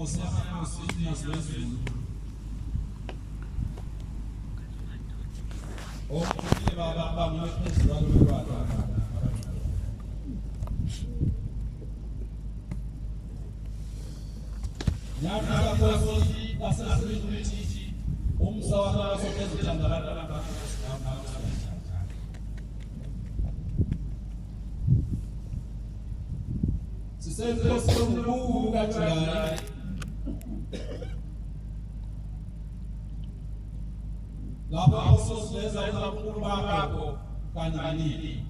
Osama Muslim Nasrezulu. Okule baba mwepesi walobata. Nyaka kosi asasiri titi umsawana sokezi chandarata. Sisenzo sombu gachulai. Lapa osos leza ila kurba kako kanani.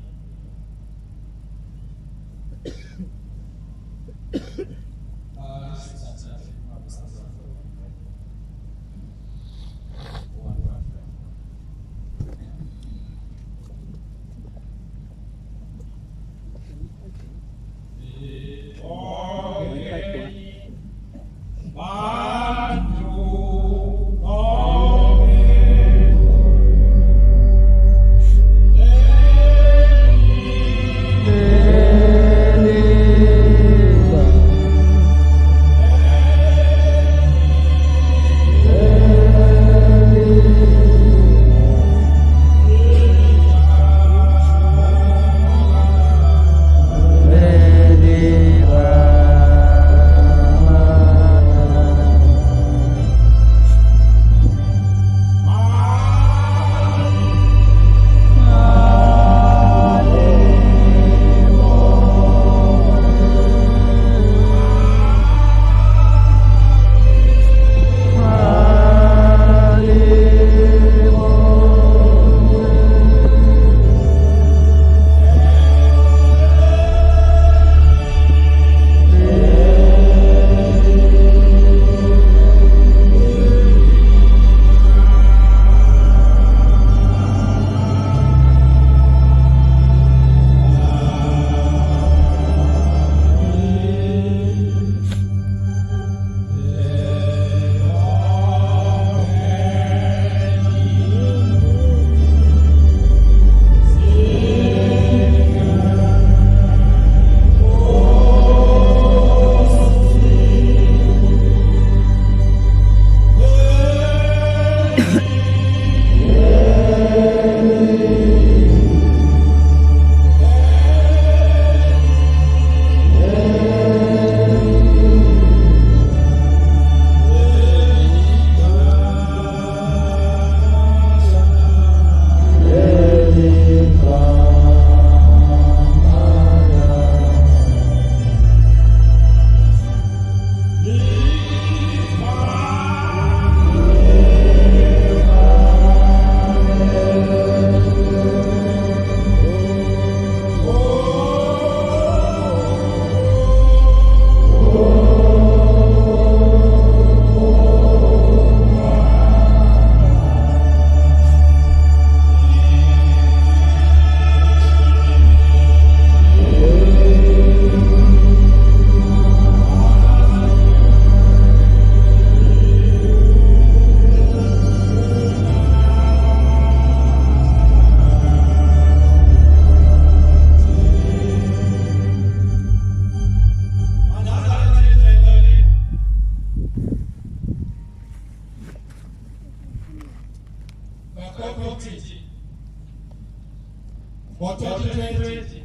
For 2020,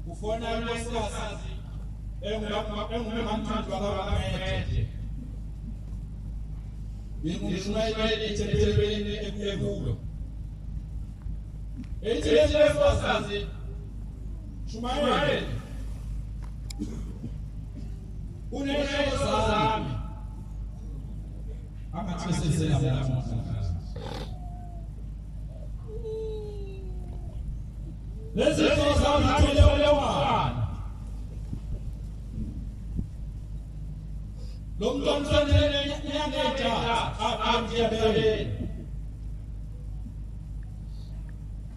kufona lwesikazi engumamthunzi wabamete ngishmayele ethempelini ekulo lwesikazi shumayele uneshoko zami angathesesela namuhla lezi zozami thole wana lo mntwana nyangeta amjabele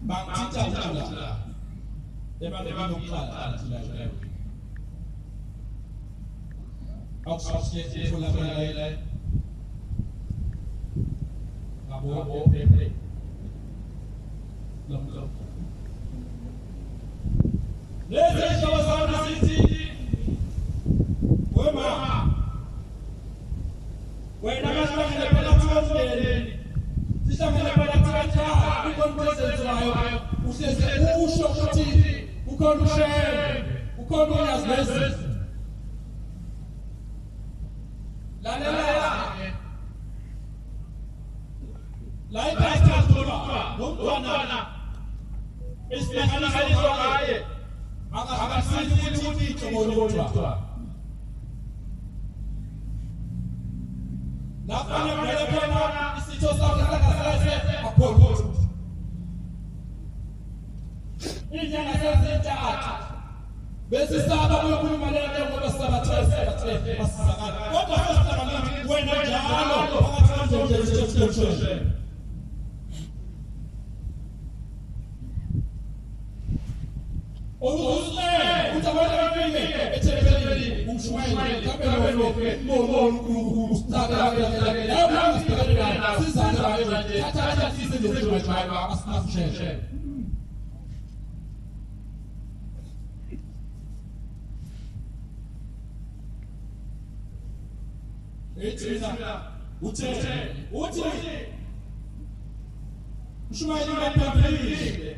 bangithatha la ebantwini bokuqala thula awusiye utholakala abo pepe lezi zozami sithi ukhona ushebe, ukhona uyazi lalela la iphastolwa nomntwana esihlaliswa ngaye akasizi ukuthi ijobodwa lapha ngivele khona isitho sakhe sakasase akhona inyanga sezintathu bese saba ukukhuluma lento ngoba sabathe basizakala kodwa sesihlala wena njalo phakathi kwezwe utabona vile etebelini umshwaye kabelo no ustada la sizana hata sisi ndio tunajua asinafusheshe etina uti mshwaye ngapembelini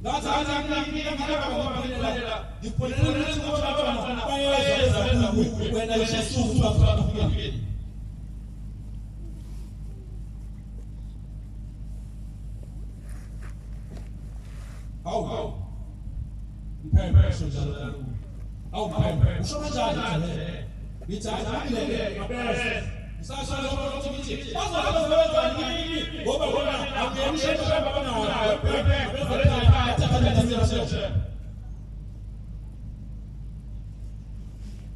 Ngathi angiyinga ngaba ngophelela ngipholela ukuthi abantwana bayeza kuwe wena uShesuku bakufika Awu mphembe njalo awu mphembe usho kanjani ngithi ngilele ngabese Sasa loko ukuthi bazosebenza nini ngoba bona angiyemshela abanayo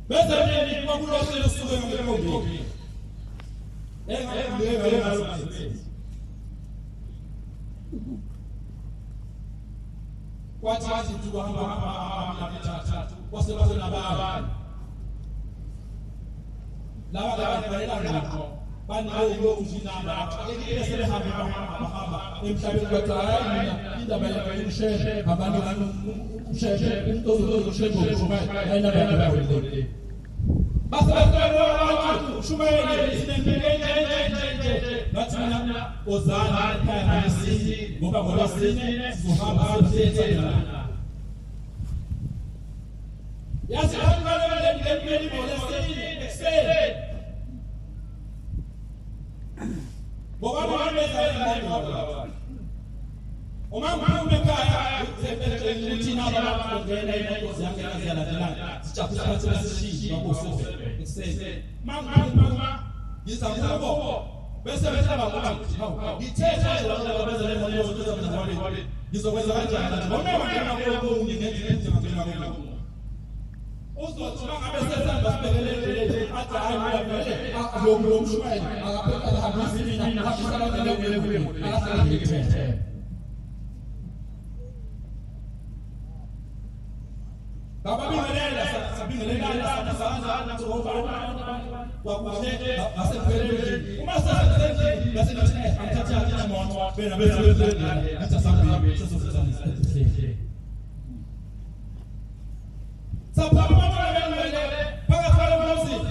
bese nini bakulosela usuke ngemombi kwathi tuhamba mithathu wasebazona abantu laba bayela ngakho banayo uzinamba akeke selehamba emhlabeni kwathi mina indaba yakhe abantu usheshe umntozo usheshe ngokushaya ayina bayabona basa shumayele isinempeke nathi mina ozana ekhaya ngisini ngoba sine sizohamba siyethela yazi abantu ngemini molesini excel ngoba bameza ingqondo umama umekaya uthina abantu ngena imoto ziyangena ziyalandelana sijaphisa sesishiya ngosese excel mama ngizambo bese behlaba ukuthi hawu ngithethe la bezele imoto zizabona ngizokwenza kanjani noma ngena komunye ngenze ngakho uzothi ngabe sesamba sibhekelele athi hayi mina lo mshwayeli akaphela hambisi mina hambisana nale kuye akasala ngithethe baba bingelela sabingelela sana Jehova kwakuhle basephelele uma sasenzeni base nathi amthatha imoto bena bese ngithasambi sesofisa isihle saphamela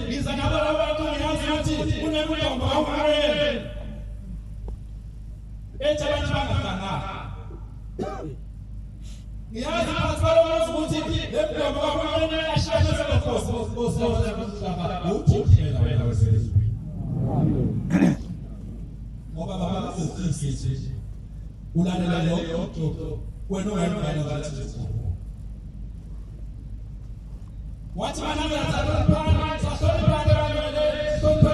ngizanaba abantu ngiyazi ukuthi kunekulomba awukhwele abantu bangahlangana ngiyazi phakathi kwalomuzi ukuthi lemlomba kakhwele ashaya sebenkosi uthi wena wesizwe ngoba baba ufisi ulalela lokho wena ungayibhala ngathi wathi mana ngiyazalwa phakathi sasona phakathi sonke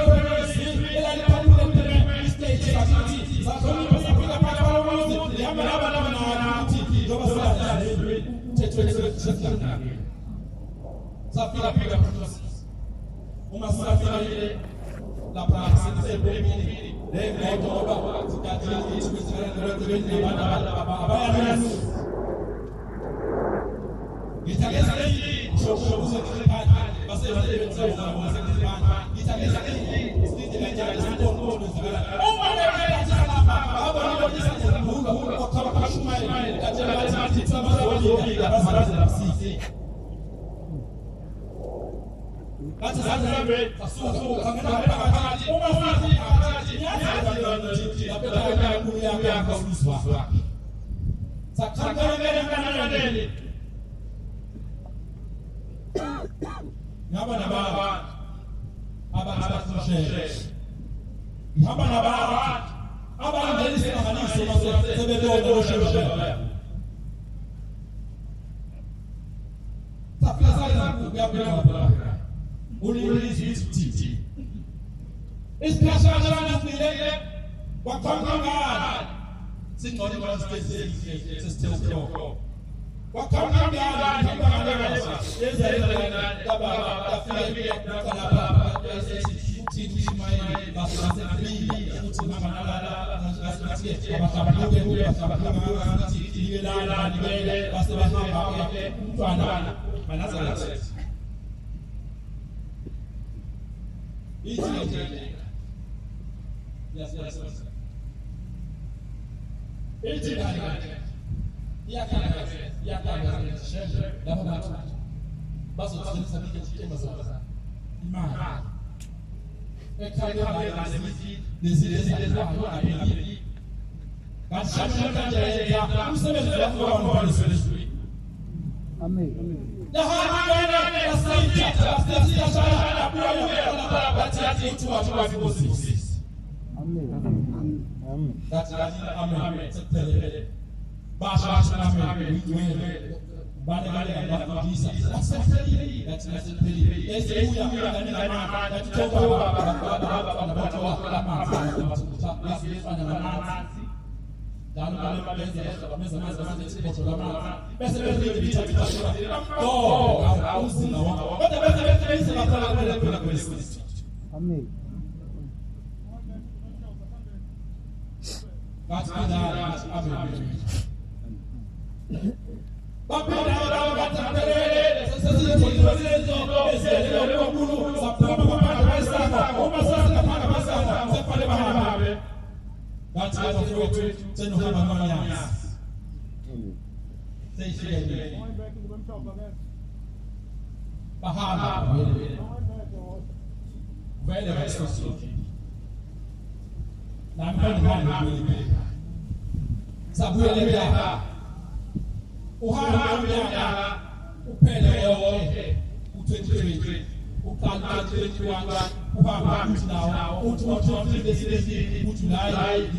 ela liphambili stage sathi sasona basafika phakathi kwalomuzi lihamba laba ukuthi njoba sala thethe safika phakathi uma safika lapha sisebhekile le ngoba ngoba sikathi ithi kwesikhathi nabantu abayana ngithakeza shokuze ngiphathe basebenza ngoba ngithakeza isithi kanjani sibona uzikala uma lekethi salama abona ukuthi ngihula ukukhaba kashumayela kathela bathi sabazobika bazazela msisi bathi sanzabe asuka ngena phakathi uma sithi phakathi yazi lapha yakho yakho usizwa sakhangela ngana nene ngaba nabantu abathashe ngaba nabantu abangenisa inhlanganiso basebebona loshebela saphaza kuyabona uliziti isiphashana sifile wakhangana singqondo sesithelo wakhangana yezela baba afike lapha esithi simayini basebenzile ukuthi mangalala ngasithi abasabaluke abasabaluka sithi libelana libele basebehamba umntwana Nazareth. Yes. Amen. Dan kalau That's out of it. Send him a man. Say she. Bahama. Very expensive. Nampan. Sabuela. Uhana. Upele. Utentry. Uplan 21. Uhana now. Utentry. Utulai.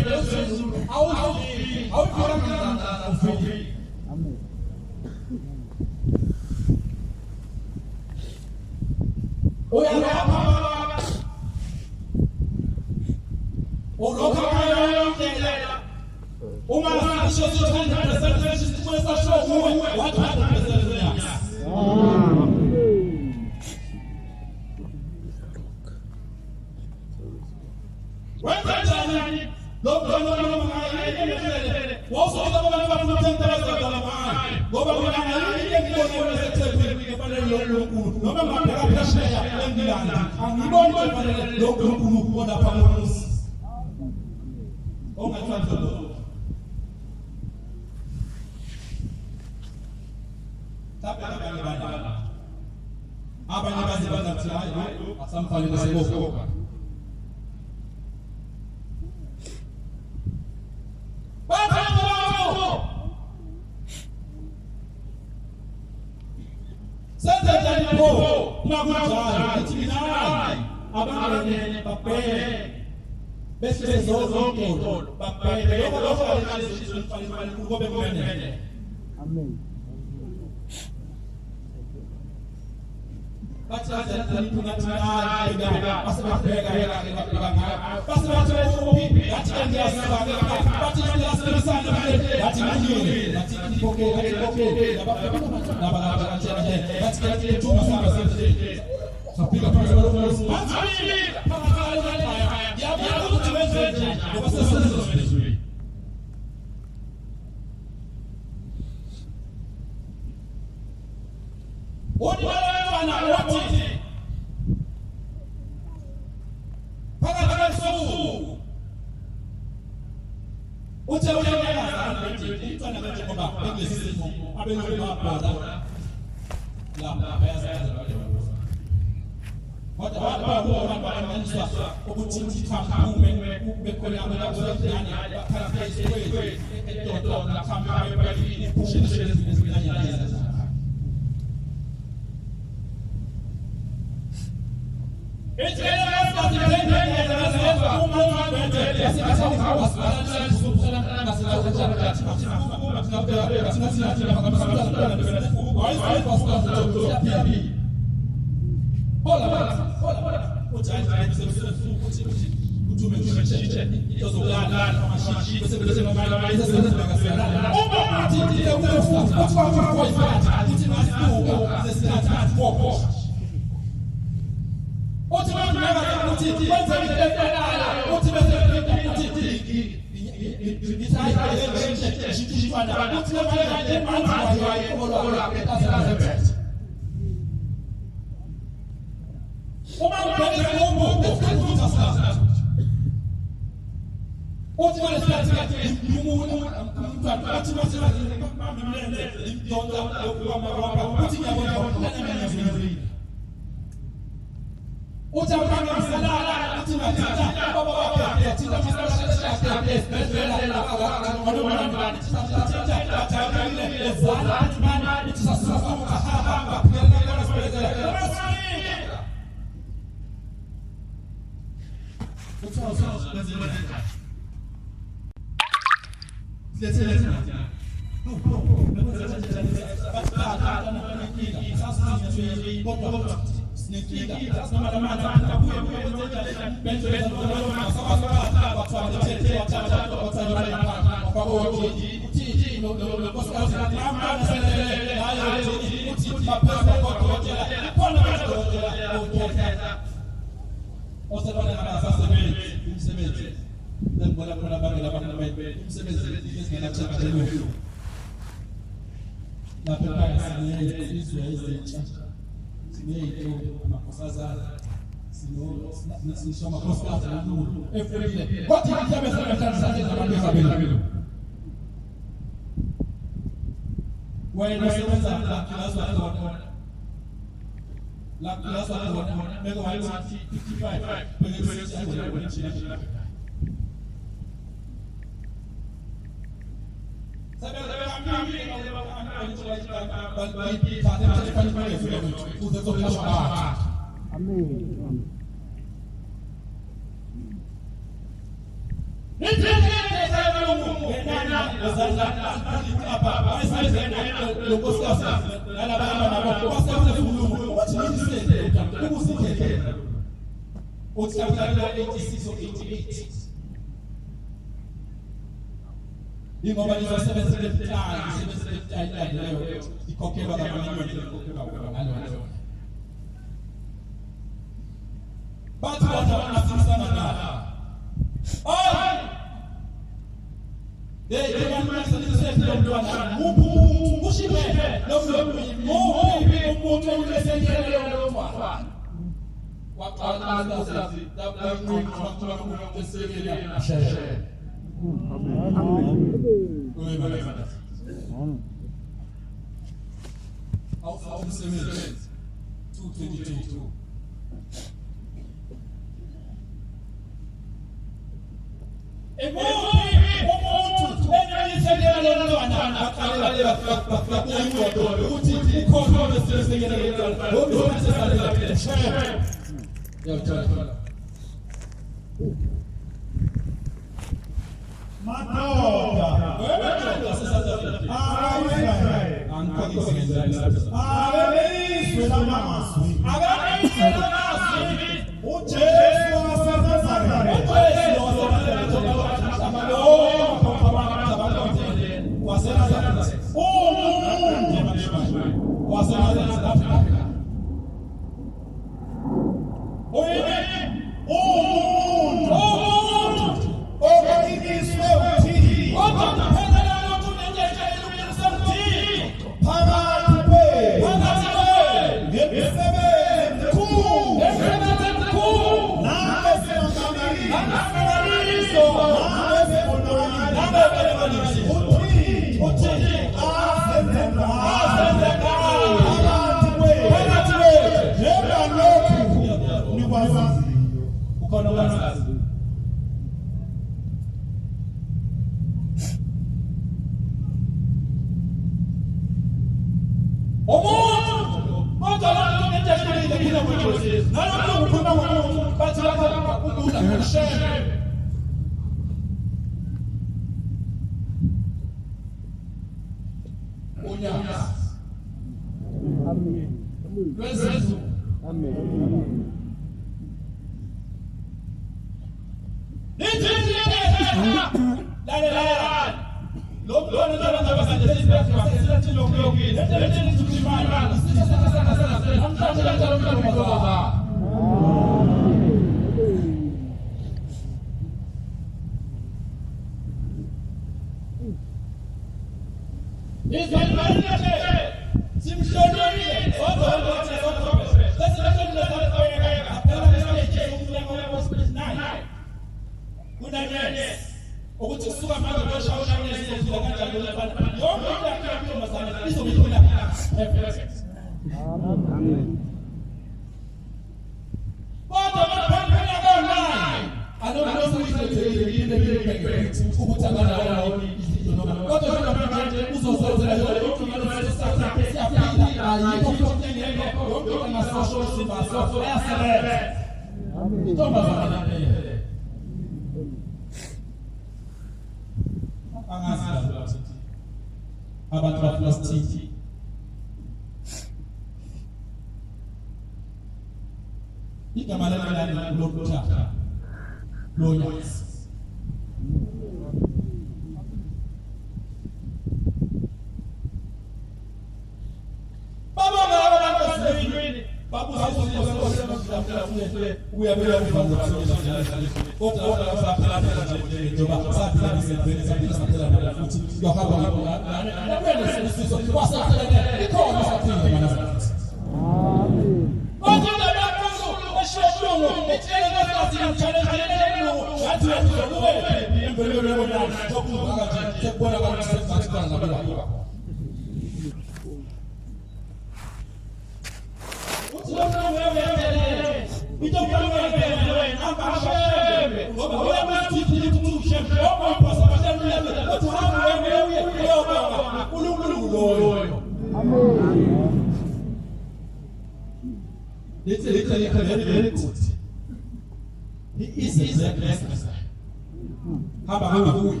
hamba kuwe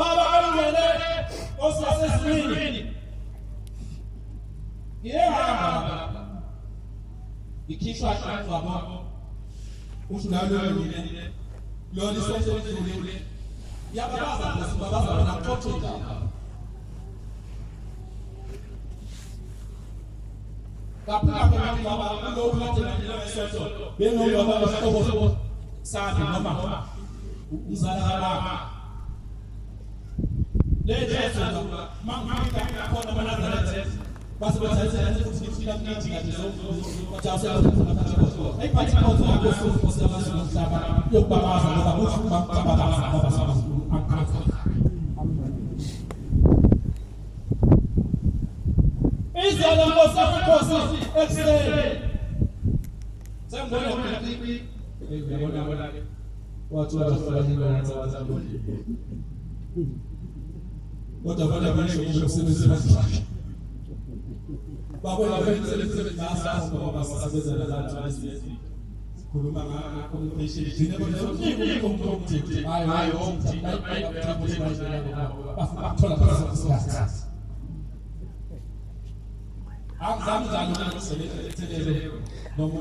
baba alungele osasesini yehamba ikhishwa kwabo usunalolile lona isonselule yababaza ngosibabaza naxoxela kapha baba lo ulandela lesonto beno baba sobo sathi noma uzala lejesu mangika khona banazarethe basebenzisa ukuthi ngifika kithi ngathi bazawusebenza ukuthi ayiphathi khona yakho sokusebenza nomhlaba yokubabaza ngoba uthi bababaza babasebenza akakho izolo ngosafikosi extend sembona ukuthi uyabona ke wathi wafika ngiyona kodwa vale vale umsebenzi wakhe babona umsebenzi basa ngoba basebenza nabantu sikhuluma ngakho communication thina konke hayi umthi bathola phakathi akuzami njalo ukusebenza noma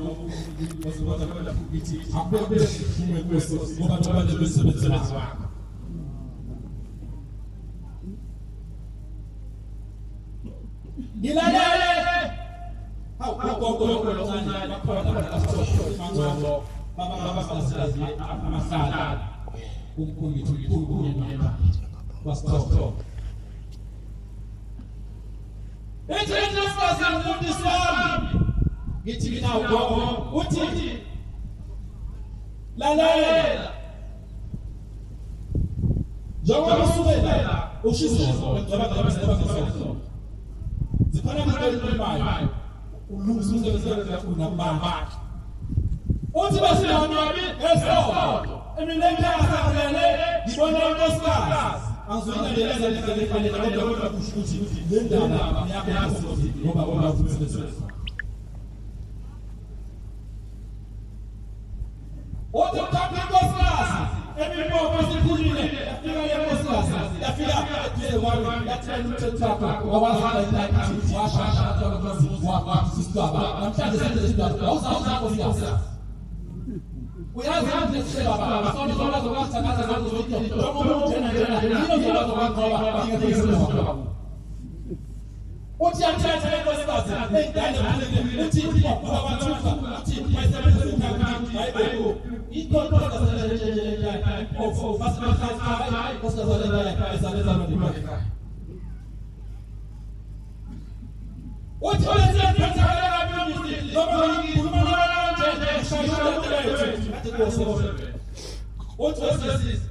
bazobona ukuthi akube umkhosi ngoba abantu besebenza wakho Gilalele hawu gogo lomncane bakhona abasho baba basazi amahlala kumkhulu kunyema wasitho Ethele sifazi umuntu sami ngithi mina gogo uthi lalela njengoba usukela ushizo ngoba zikhona izinto ezimayo ulungiselela unamanga uthi basilami esonto eminenkaza kulele ngibona inkosikazi angizoyilandeleza lezelefane kodwa kusho ukuthi le ndaba yakho ngoba bona usebenza Oto kapri inkosikazi emibopho esikhulile yafika le nkosikazi yafika eduze kwami yathela umthethwakho wawazala ilakithi washasha wakwazi sisigaba namhlanje senze isidaba awuzazi inkosikazi uyazi ukuthi baba basona bazokwazi thakaza ngazo zonke njengoba yini bazokwazi ngingekho uthi yamthatha inkosikazi engane uthi wabathuka uthi bayisebenza ukuthi hayibo ikhona basebenza of basebenza kosazalela ezalenza nodimaka uthi basebenza kabi noma ngikhuluma nanje shayela lethu athi kosobo uthi basebenza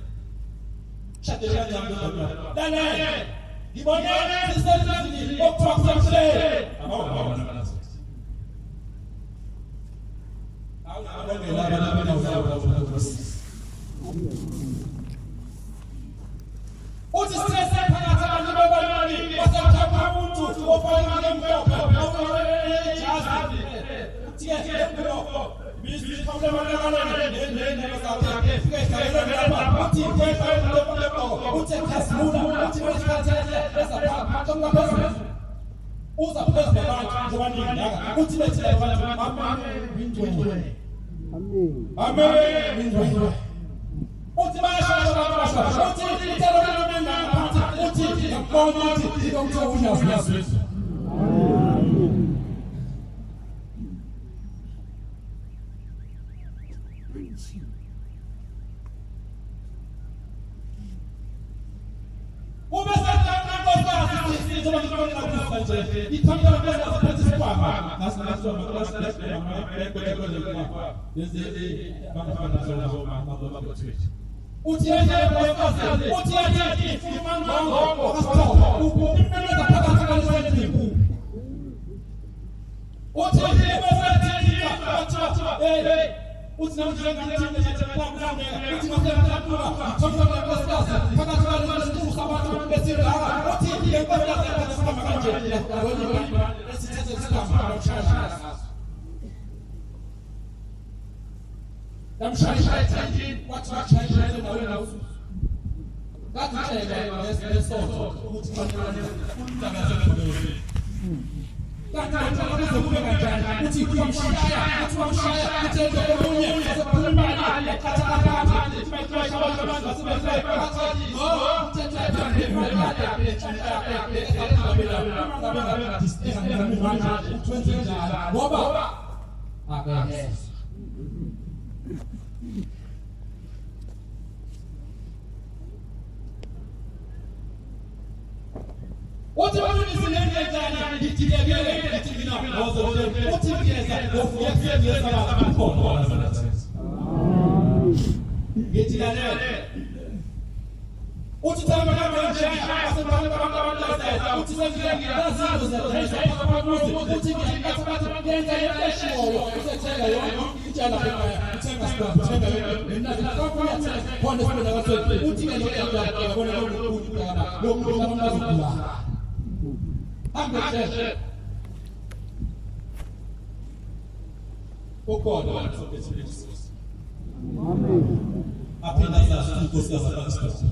shadela nami dale ngibona sisenzini okuthiwa abawabona uthi stress phakathi abantu bebalali basakhapha umuntu ofana ngempopo jazi uthi ngempilo bizi problem akalala nendlela sakhe fike isayela lapha uthi ngempilo uthi khasmula uthi wesikhathi esapha tonga uza phezulu abantu njengoba uthi bethi abantu amen windwe amen windwe uthi bayashaya abantu uthi ithelo lomena uthi ngakubona uthi ngomthe uyazi Itanda pesa sepeti kwama nasoma class desde bangafana zoma mabotwethu uthi yena kwefasi uthi yathi ifuma ngongo akastop uphumeleza phakathi kwalesiphu uthi besethi batha uthi namhlanje ngithini nje uthi ngasebenza thomba kwesikazi phakathi kwalesiphu sabantu besirara uthi yekho kanje esithethe isikhathi I'm trying what you are trying to do now. That's the change. Let's sort. That's the what do you do in the name of oh God, apenas as tuas coisas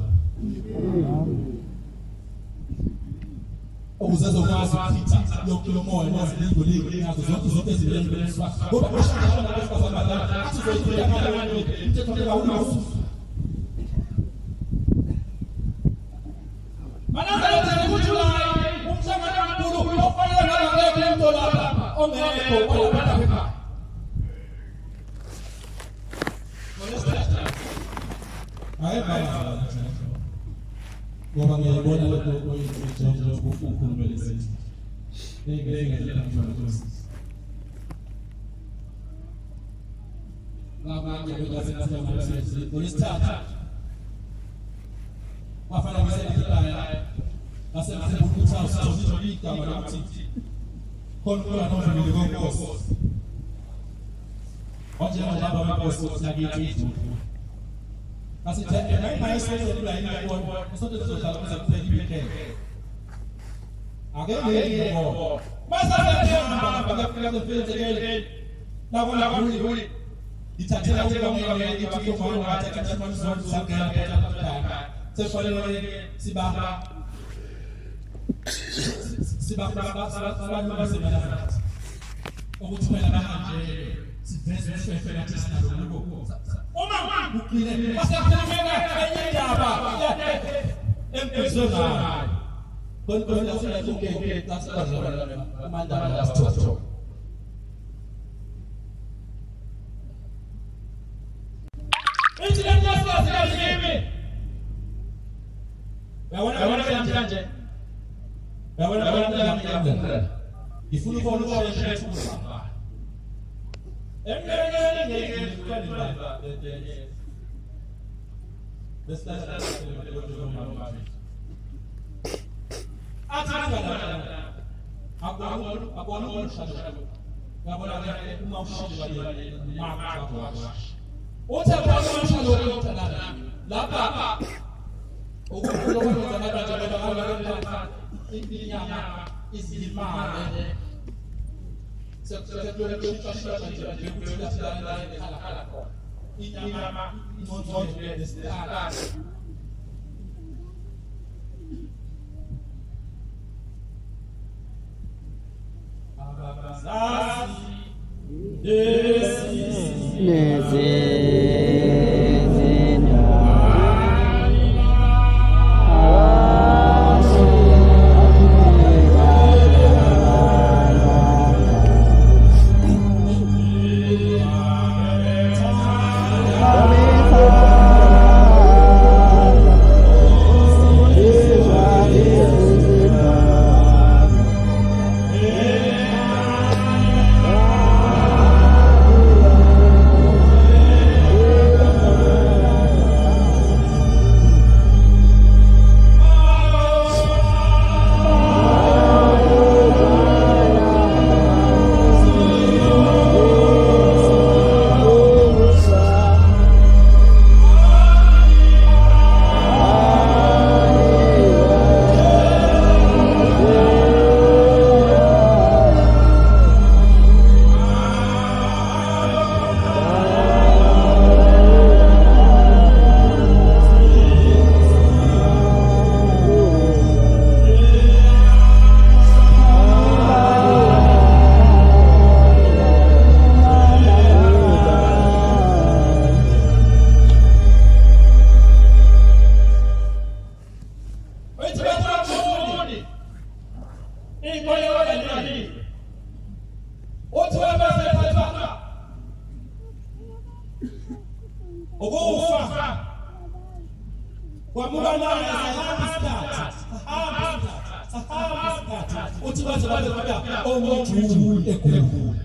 uzazo ngazo pizza yonke moya nazilingo nazo zonke ezilengiswa ngoba bashaka nabasifazana athi zoyiphila kanjani umthetho kaWuNkulunkulu manazalethele kuJulayi umhlangano kaNkulunkulu ofanele ngakho into lapha ongekho kwalapha hayi baba ngoba ngiyabona lokho oyinto ukukhuluma lesithi ngeke ngiyakuzwa ngabanye bebasenza umsebenzi olesithathu wafana ngisekhaya asemse ukuthasa ukuthi igama lokuthi khona nomveli konkosi onje baba benkosi sakithi asithi mayisenze kulayini yabona isonto sizohlala kuze kuphele ibekele akengeke ngoba masazethemba bakafika kufezekele labona huli ithathela ukubongela ithi kufana wathatha isimanje sokungena phela kukhaya sefanele sibaha abantu basebenza ukuthi phela bahanje siveze isifela sinalo lokho uma uqile basakhulumela enye indaba empezona konke usenakuke kasibazana amandaba lasithathu Incident last year yabona namhlanje ifuna ukubona ukuthi emnyakeni ngeke ngikwanisa lesithathu akubona umshado yabona uma ushilo wale mama uthi akubona umshado wokuthanda lapha ukukhuluma kwenza abantu abangabona inyama izimali sekuthola ukuthi bekuthi la ekhala khona inyama inonzonzo lesithathu abazazi ukufa kwamubana sahambi uthi baze babeka omuntu ekhulu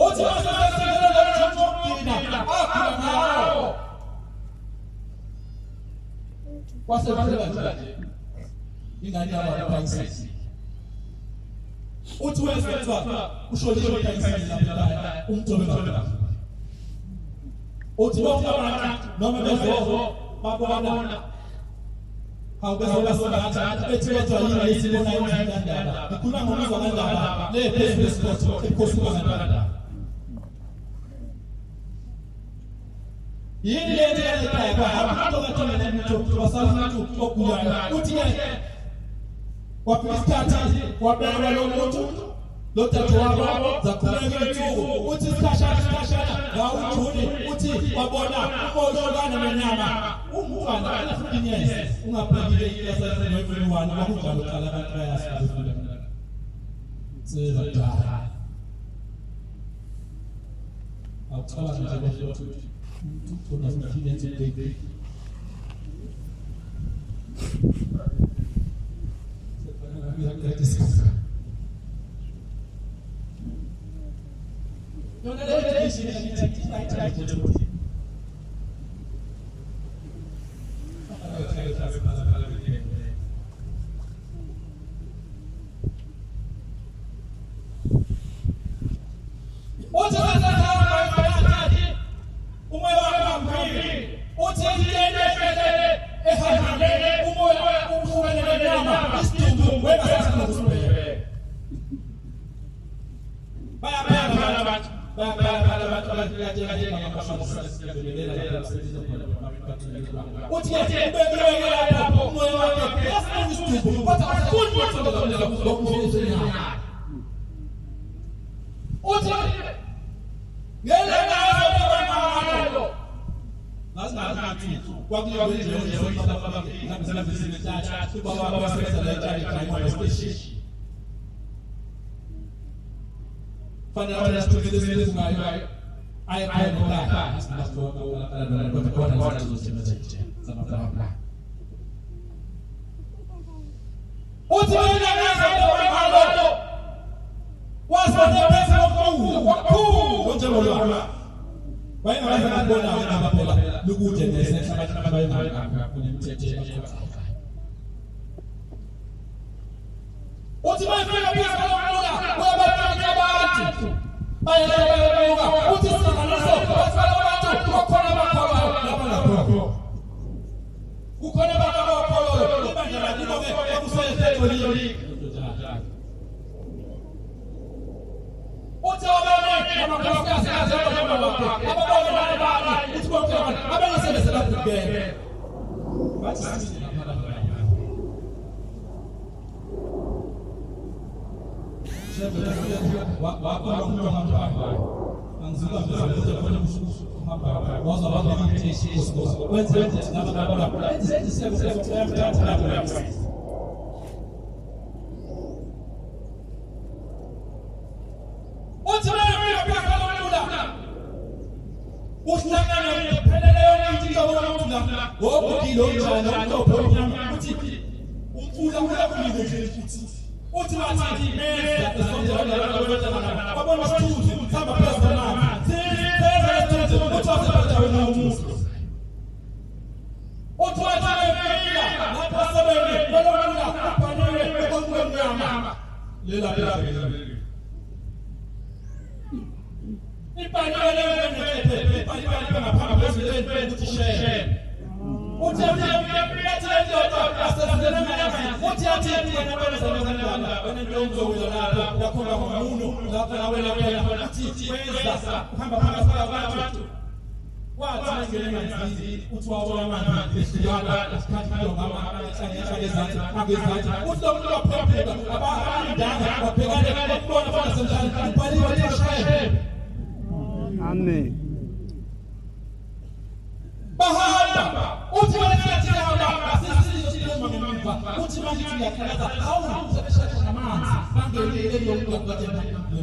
uthi baze basengela lo mthina akhula nawo kwasephela nje ingane yabaphathisi uthi wezwe usholile ephathisi lapha umthobe lapha uthi bakubona noma bezo babona awubezoba sonatha bethi wethu yini lesibona indaba ikhuluma ngomuzwa kandaba le phezulu sport ekhosula kandaba yini le nto ekhaya kwa abantu bathona umuntu basamuntu ogulayo uthi wapisikhathi wabeka lo muntu lo tatu wabo zakhuleka insuku uthi sikhashana ngawujuni uthi wabona umohlokana nenyama umfana anafukinyese ungaphekile ilesese noyifuniwana bakunjalo qala abantu bayasifuna seza dala awucala nje bafuthu ufuna ukuphila nje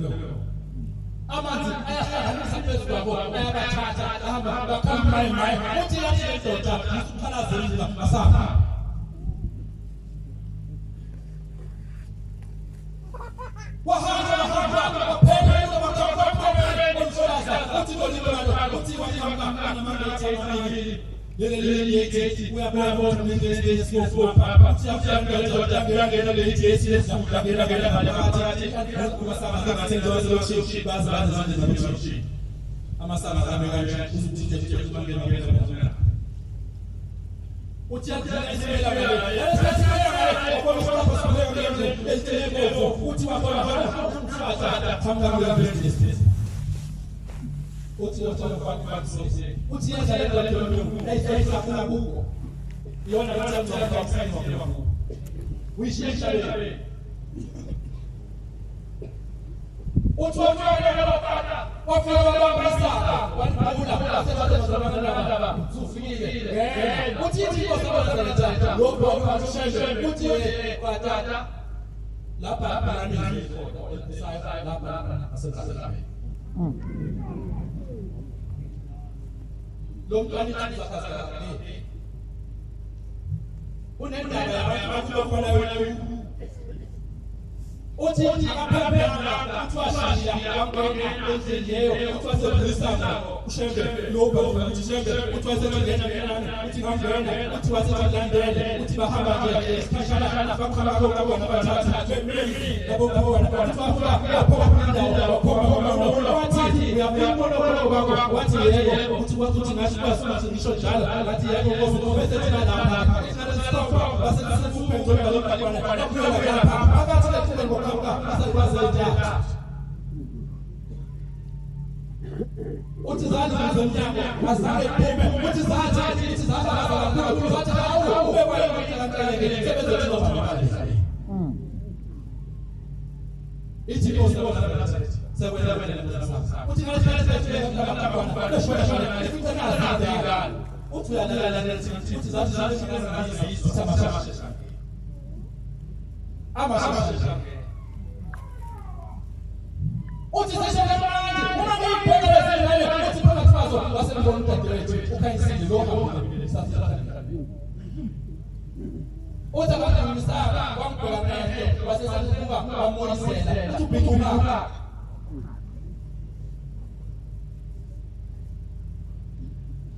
no, amanzi ayahlanganisa phezu kwabo ayabathatha ahamba bakhamba uthi yathi indoda isukhalazela asapha wahamba waphela umsolaza uthi lolibalo uthi wahamba namanje ethini leli yethi uyabona ngendlela yesifo papa siyafika ndoda ngiyangena le yethi lesifunda ngena phakathi kubasaba ngasenzozo lokushibaza zabantu amasaba zami kanje uzithinje ngiyangena uthi yakuzela isibela wena yesibela ngeke uthi wakhona thanga business uthi uthi yenza lento ayifuna kuko yona ngathi ngizakufuna uyishintsha le uthi wafika babambisana wanibula asebathatha ufikile uthi inkosi abazaletha lokho akusheshe uthi batata lapha nami lapha asezalela lo mntwana izakazana unendaba yabantu bakhona wena uthi abaphepha uthwashiya kwangena endleleyo uthwasebrisana ushembe loba uthi shembe uthwasebengena uthi ngangena uthi waselandele uthi bahamba nje isikhahlana bakhamba kokubona bathatha bemini labo bona bathwafika lapho indawo bakhomba wathi uyabona kwakho wathi yebo uthi ngathi basuthi ngisho njalo ngathi yebo ngoba bese thina lapha stop base sifuphe njalo lokubana phakathi lethele ngokukhamba asekwazenja uthi zathi zomnyango azake pheme uthi zathi kakhulu zathi hawu ube kwaye sebenza ngizobana ithi osebona sebenza uthi ngathi ngabantwana bashona ifitana uthi uyalala uthi zathi amasha uthi seshamanje uma ngiyibhekela nayo uthi phakathi kwazo wasebona umdadewethu ukhanyisile lokho sasela uthi abakhamisaka kwangibheka naye wasesathi kuba wamonisela uthi ubhikuka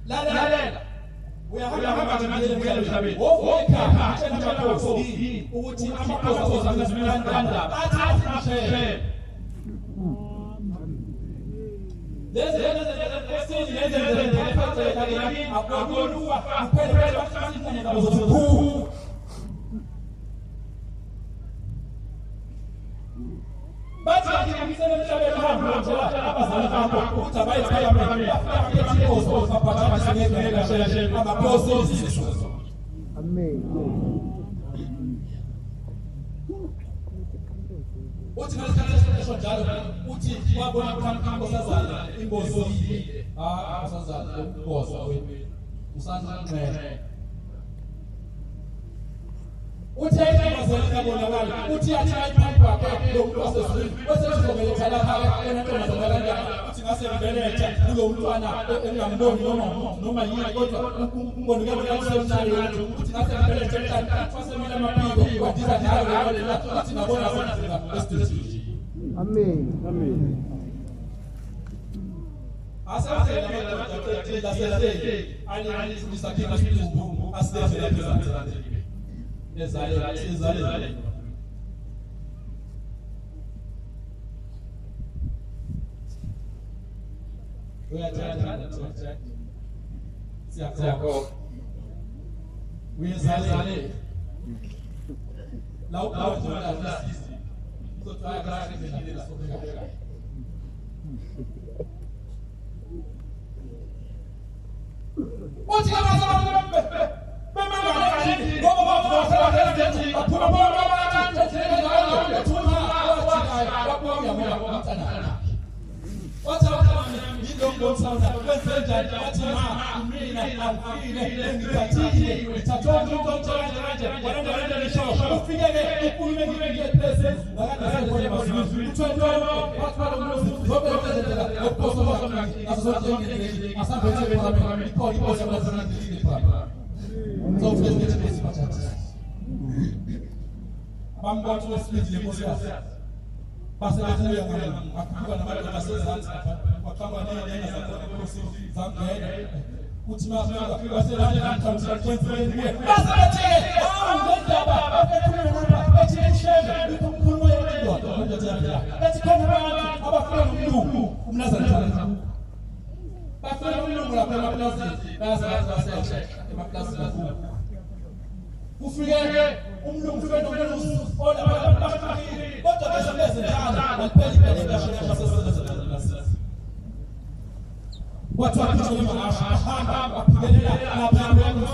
lalela uyahamba emhlabeni wofika tshela amakhosi ukuthi amakhosi azazimlanda athi asishe lezi akuluwa kuphela bakusifuna ngabo bathi ngiyisele emhlabeni hamba njela abazali bakho uthi abayithayameni afike inkosi baphatha singekela sheshe amakhosi isizwe amen uthi ngesikhathi njalo uthi wabona inkosi azala inkosi asazala inkosi usanqele uthi ayibazela bonakala uthi athi ayiphambi kwakhe lo muntu wasesizwe bese sizobelethela lapha enantombazana kanjani uthi ngase ngibelethe kulo mntwana engamboni noma yini kodwa umboni kasemncane wethu uthi ngase ngibelethe mntwana wasemile amaphiko wadiza nayo le lapho uthi ngabona sona esithuthi amen asafela amadoda lasele ali isakhiwo esiphezulu asifela phezulu ezale uyathatha siyakho uyezale la ukhona la sisi uzothola kahle ngendlela lasobeka uthi abazalwane bemangale ngoba bafuna ukuthi aphuma bonke abantu ethele ethuma wabuya mntana wathi yilongo msana wenze njani wathi ma mina angifile ngithathile ngithatha umuntu onjanje wena lisho ufikele ukhulume ngiphethe phezulu ngakade sengibona mazwi uthwele wathi lo muntu zobe zote ngine asa pete kwa mimi iko kwa sababu zingine kwa so vile vile tunapata bamba tu split ile moja basi ndio ya mwana akikuwa na mali ya sasa kwa kama nini za kwa za ngene kutima basi ndio mtamtia kwenye basi atie ndio baba kwa eti shembe kumkuno ya ndio ndio tena eti kana watu abafuna mndu mnaza tena bafuna mndu mnapenda plaza basi maplaza na ufike umndu mfendo mndu ola baba bota pesa pesa jana walipeli kwa sasa watu wakitolema hapa wapigelela na pambo kama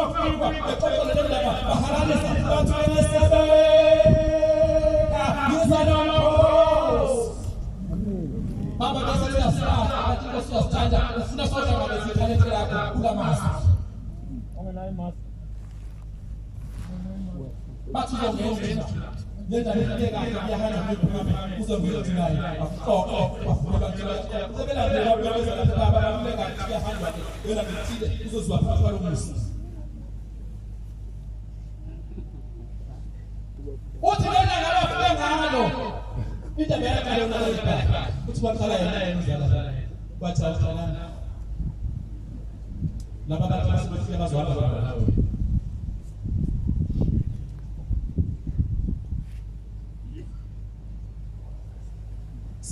kufungwa kwa kulelela baharani watu wanasema baba kasema sasa katika sio standard ufuna sote wamezikana yako kula masa batu wongeza nenda nipeleka ya hana mimi kuzo mbili tunai afuka kila sebela ndio waweza baba mpeleka ya hana yona mitide kuzo zwa kwa musi wote nenda ngala kutenga hano itabereka leo nalika kuchukua kala ya nzala bacha utana na baba tunasikia mazo hapa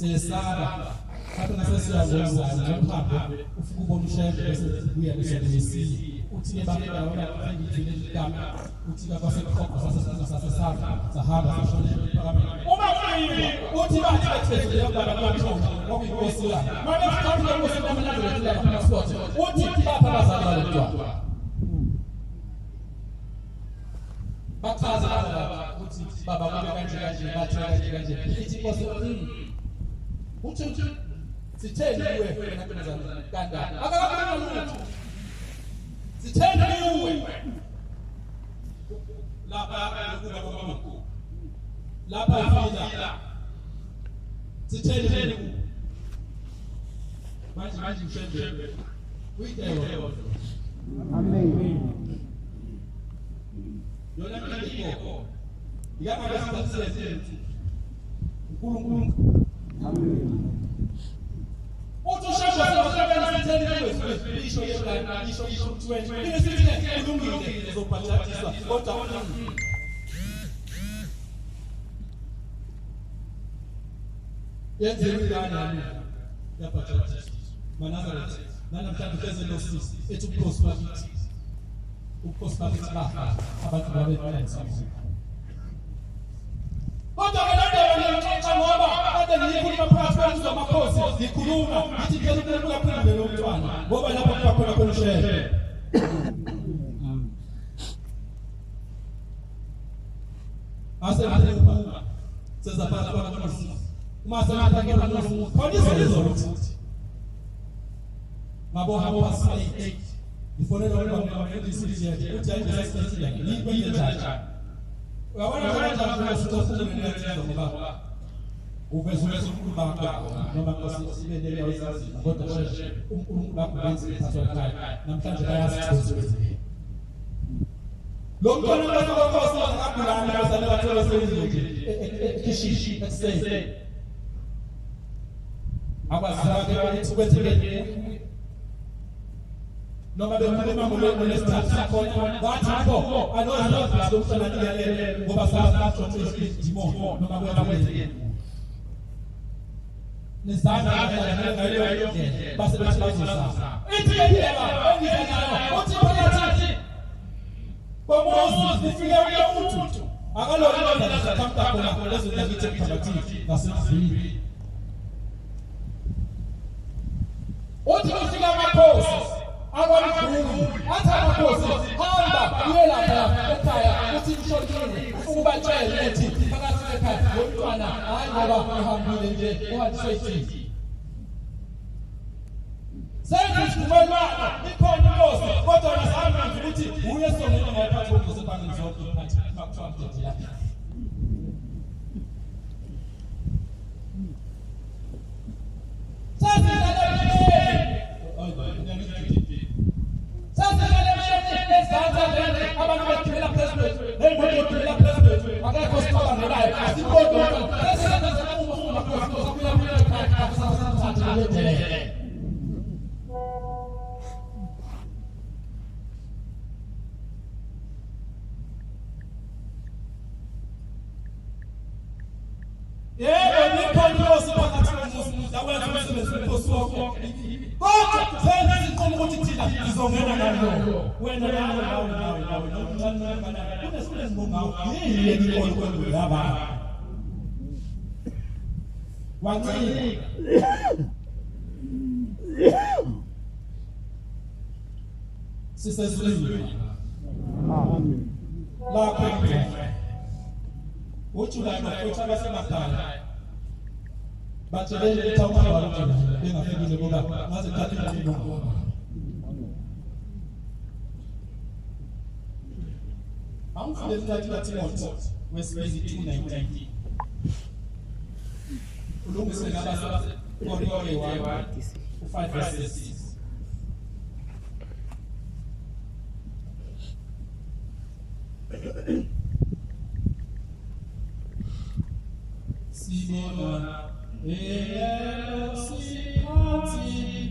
sesaba hata na sasa yangu hapa ufuko mshembe kuya nisomesi utile baba naona kufanya kile kama utile kwa sasa sahaba umafiri utile hata ya baba kwa mchongo kwa kuosila maana kama kwa sababu na ndio kwa passport utile baba bazali kwa bakaza baba kwa kanje batakaje itiko uthi sitheni uwe nakwenzana kanda akakubona lutho sitheni uwe lapha ukuba kwamamku lapha ifila sitheni manje mshembe uyiteyo amen yona ngikho ngiyama basithi uNkulunkulu amen utoshaka kwa siteni wewe isho yeka isho 20 ile sitini kulungile uzopata tisa kota yenze ngani yapata tisa manazareth nana mtakeze ndo sisi etu prosperity uprosperity baba abantu babethenga kodwa ngendaba ngoba kade ngiyikhuluma phakathi kwamakhosi ngikhuluma ngithi ngeke ukula phezulu lo mntwana ngoba lapho kuba khona konshele asephuma sezaphatha kwamakhosi uma senatha kwamakhosi khona izokuthi ngabo habo asay ifonela wena ngedisithi yakhe uthi ayizasithi yakhe yikwenze njani wabona kanja kusitofuna netizo ngoba uvezwe ukuba noma ngosibelele awusazi kodwa uNkulunkulu bakwenza isathola namhlanje bayasithola lo mntwana wakhosi akagulana bazali bathola sezindle kishishi eksay akwazake ukuthi kwetheke noma bekhuluma ngolesithathu khona bathi pho anoza lomhlala niyalele ngoba sabatho idimo noma kwenzeke nizana ngayo base bazosa ithi yeba engizana uthi phakathi komuzi kufike umuntu akalolonda ngisamta khona lezo ngithi phakathi nasezini uthi ufika amakhosi akwalikhulu athi amakhosi hamba uye lapha ekhaya uthi mshonini ukubatshela ukuthi phakathi ekhaya lo mntwana hayi ngoba uhambile nje uhathi sesivumelwano ikhona inkosi kodwa nasamanje ukuthi uye songena ngaphathi kwezibhangeni zonke phansi bakuthiwa mdede lapha sesilalele Sisters, please. La quickly. What you like, what you like, but today they tell me about it. Then I think it's about that. That's exactly what you know. I'm from the 30 West Busy 290. Ulungu sengabaza kori wa 5 verses. Simona si parti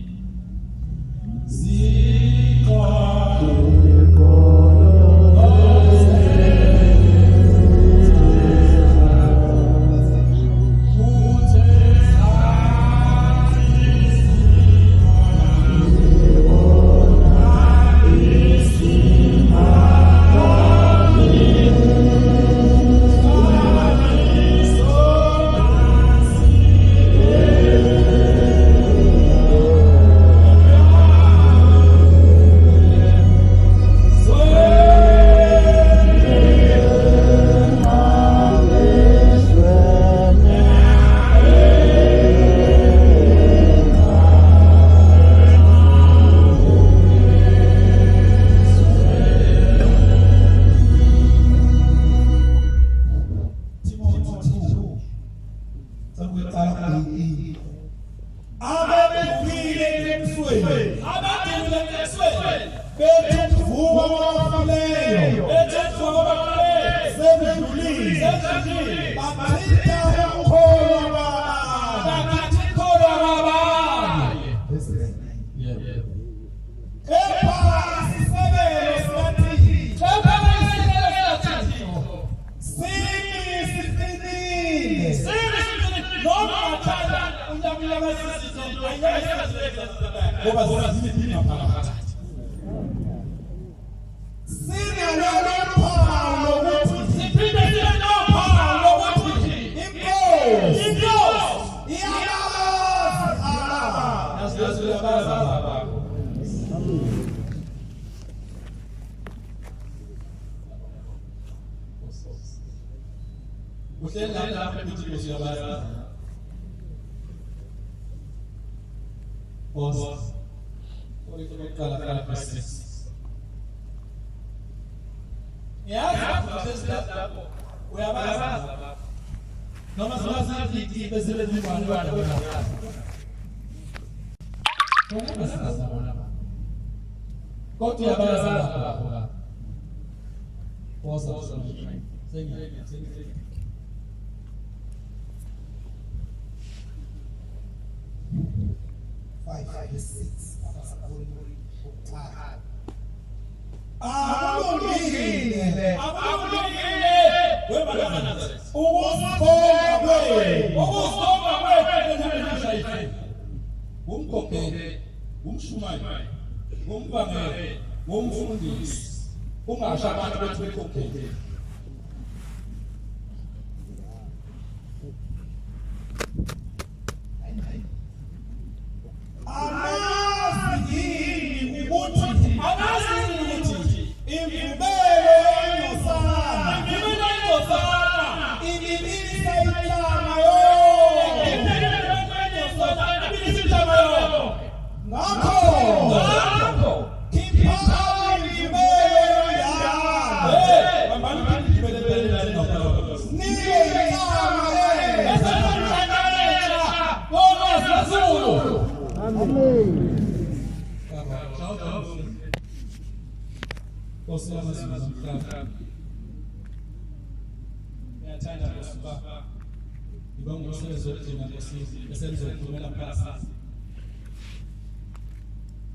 ibanga umsebenzi wokugcina ngosisi esenzo ukuphumela phakathi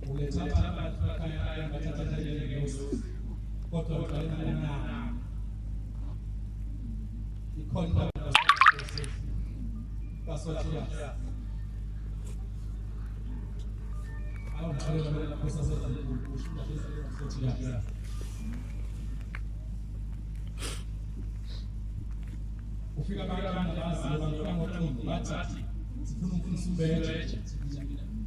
ulethatha abantu bakhaya bathatha ingozi kodwa uqalana ikhona basothi awuqala kusasaza ukushinda futhi ufika abantu bazi ngokuqonda bathi sifuna umfundisi ubethe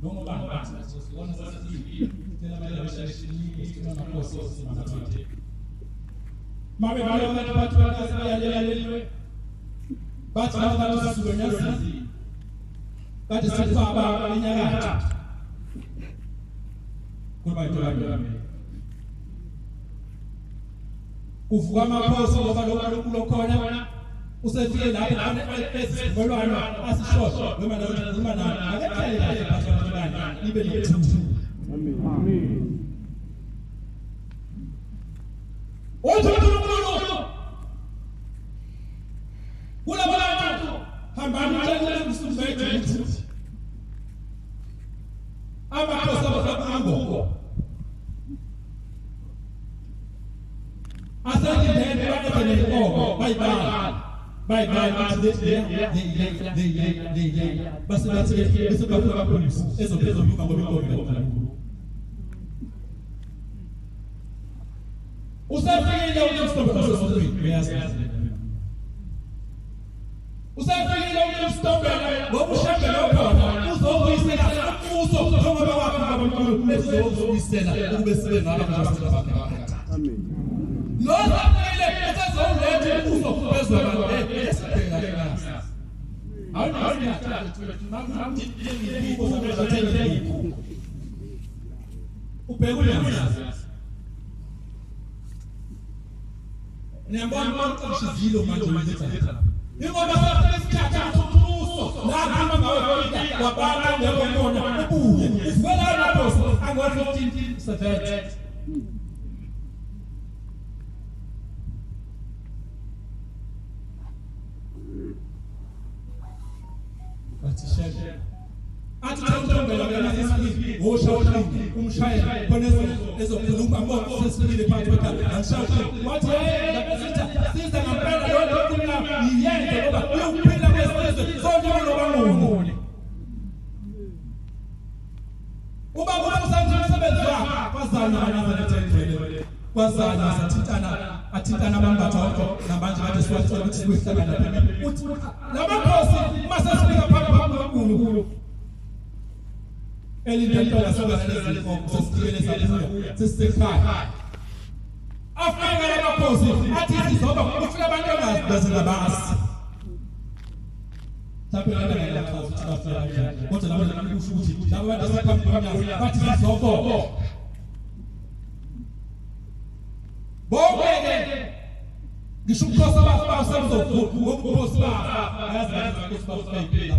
noma bathi sona sasithi tena mali bashashini sifuna amakosi simamathe mabe balo bathi bayalelwe bathi abantu basuke nyazi bathi sifaba enyakatho kuba njalo uvuka amakhosi ngoba lokhu lokhona usefike lapha esibolwana asishosho noma noma nani akekho kahle bathana nibe nethuthu amen uNkulunkulu kulabantu hambani ucela umsumbethe ukuthi amakhosi abahambo asengene bakade nenkomo bayibala Bye. Basi bese bafuna police ezophezulu ngoba ngoba usafikile ukumstopha sosini uyazi usafikile ukumstopha ngoba ushambe lokho uzobuyisela umbuso njengoba wakho abantu bezobuyisela ukube sibe ngaba njalo amen Lozakile esezolethe umbuso bezwe Niyambona ushizilo manje uletha. Ingoba sasesikhatha umbuso la khamba ngawofika wabala ngekona ubuye. Ivela lapho ango 15 Athi uthongela ngelisiphi woshawuthi umshayeli khona ezokhuluma bonke sesifike phansi kwethu angishawuthi wathi lapha siza ngempela lokho kukhuluma yiyende ngoba uyokuphila kwesizwe sonke ngoba uba kufanele umsebenzi wakhe kwazana abanezethele kwazana athintana abambatha wakho namanje kade siwathi ukuthi sihlangana lapha uthi lamakhosi masasifika phambi kwaNkulunkulu elindela sokusebenza inkomo sesiphele sabuya sesisekhaya afika lamakhosi athi sizoba ufika abantu abangazi ngabasi Tapela la cause tafela kodwa labo kusho ukuthi labo bantu abaphambi kwamnyango bathi sizobo bonke ngisho ukhosa basemzovu ngokukhosi ayazi ukuthi basiphelile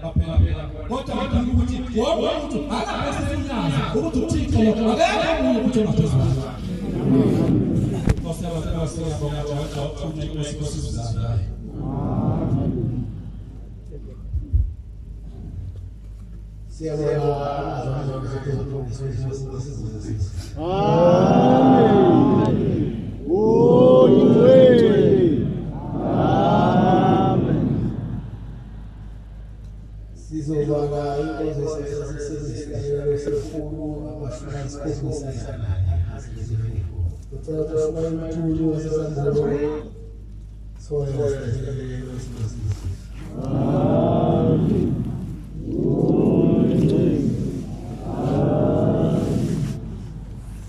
baphela kodwa bathi ukuthi wonke umuntu akasesinyaza ukuthi uThixo lo akekho umuntu ukuthi ongaphezulu Nkosi yabakhosi yabonga Jehova ufuna inkosi kusizana Sizobanga inkosi esesizisikayo sefunu abashuna isikhosi Uthola kushuma imithulu esesandleni soya Amen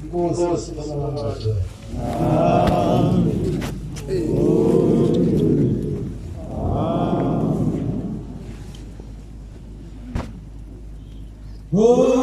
Nkosi basamamaje Amen Oh